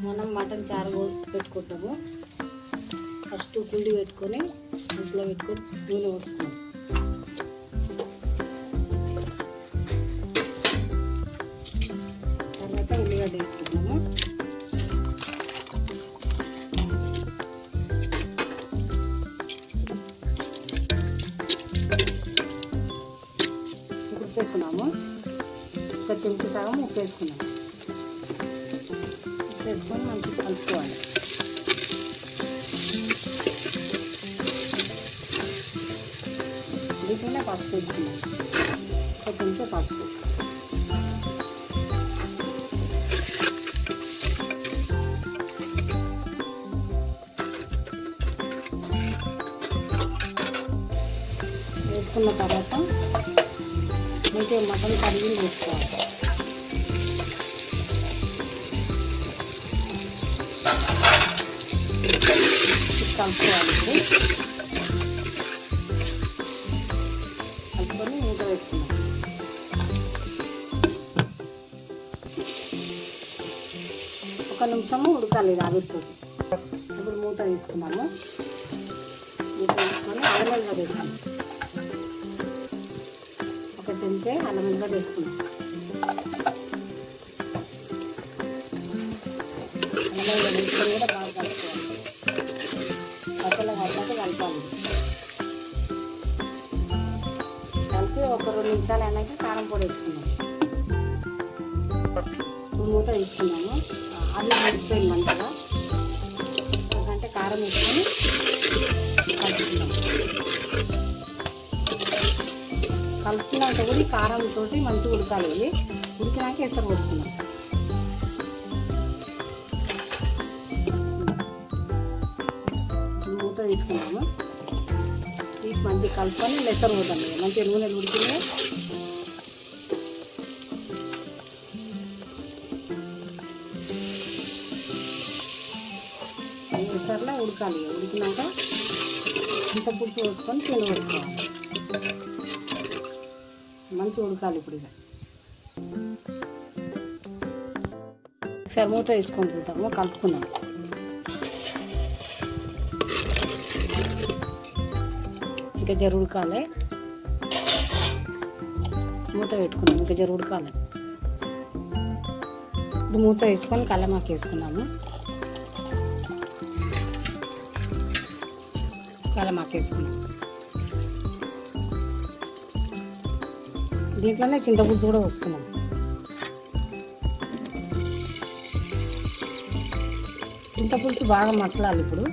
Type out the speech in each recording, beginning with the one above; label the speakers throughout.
Speaker 1: మనం మటన్ చారు పెట్టుకుంటాము. ఫస్ట్ కుండి పెట్టుకొని అందులో పెట్టుకొని నూనె పోసుకుంటాం. తర్వాత ఉల్లిగడ్డ వేసుకుంటాము. ఉప్పు వేసుకున్నాము. ఒక చెంచా సగం ఉప్పు వేసుకున్నాము. ఉప్పు వేసుకొని మంచిగా కలుపుకోవాలి. దీంట్లోనే పసుపు వేసుకున్నాము. ఒక చెంచా పసుపు, వేసుకున్న తర్వాత మంచిగా మటన్ కడిగి వేసుకోవాలి. కలుపుకోవాలి. కలుపుకొని మూత పెట్టుకున్నాం. ఒక నిమిషము ఉడకాలి ఇది ఆవిరితోటి. ఇప్పుడు మూత తీసుకున్నాము. మూత తీసుకొని అల్లం వెల్లిగడ్డ వేసుకున్నాం. ఒక చెంచా అల్లం వెల్లిగడ్డ వేసుకున్నాం. అల్లం వెల్లిగడ్డ వేసుకొని కూడా బాగా కలుపుకోవాలి. పక్కన కట్టాక కలపాలి. కలిపి ఒక 2 నిమిషాలు అయినాక కారం పొడి వేసుకున్నాం. మూత తీసుకున్నాము. అది ఉడికిపోయింది మంచిగా. ఒక గంట కారం వేసుకొని కలుపుకున్నాం. కలుపుకున్నాక కూడా కారంతో మంచిగా ఉడకాలి. ఉడికినాక ఎసరు పోసుకున్నాం. మూత తీసుకున్నాము. తీసి మంచిగా కలుపుకొని ఎసరు పోతాం. మంచిగా నూనెలు ఉడికింది. ఎసరులో ఉడకాలి. ఉడికినాక చింతపులుసు పోసుకొని కింద వేసుకోవాలి. మంచిగా ఉడకాలి. ఇప్పుడు ఇక ఒకసారి మూత వేసుకొని చూద్దాము. కలుపుకున్నాం. ఇంకా జర ఉడకాలి. మూత పెట్టుకున్నాం. ఇంకా జర ఉడకాలి. ఇప్పుడు మూత వేసుకొని కల్లమాకు వేసుకున్నాము. కల్లమాకు వేసుకున్నాం. దీంట్లోనే చింతపులుసు కూడా పోసుకున్నాం. చింతపులుసు బాగా మసలాలి. ఇప్పుడు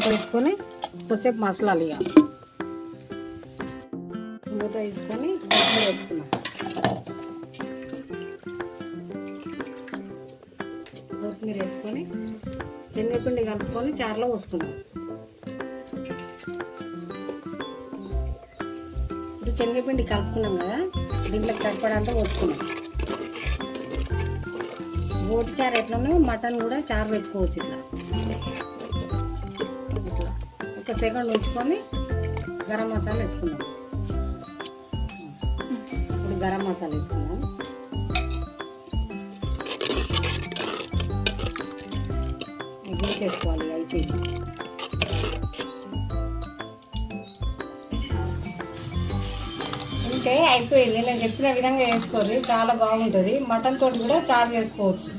Speaker 1: పెట్టుకొని కొద్దిసేపు మసలాలి. ఇక మూత తీసుకొని కొత్తిమీర వేసుకున్నాం. కొత్తిమీర వేసుకొని శనగపిండి కలుపుకొని చారులో పోసుకున్నాం. ఇప్పుడు శనగపిండి కలుపుకున్నాం కదా, దీంట్లోకి సరిపడంతా పోసుకున్నాం. బోటి చారు ఎట్లనో మటన్ కూడా చారు పెట్టుకోవచ్చు. ఇట్లా ఒక సెకండ్ ఉంచుకొని గరం మసాలా వేసుకున్నాం. ఇప్పుడు గరం మసాలా వేసుకున్నాం. చేసుకోవాలి. అయిపోయింది. అంటే అయిపోయింది. నేను చెప్పిన విధంగా వేసుకోవాలి. చాలా బాగుంటుంది. మటన్ తోటి కూడా చారు చేసుకోవచ్చు.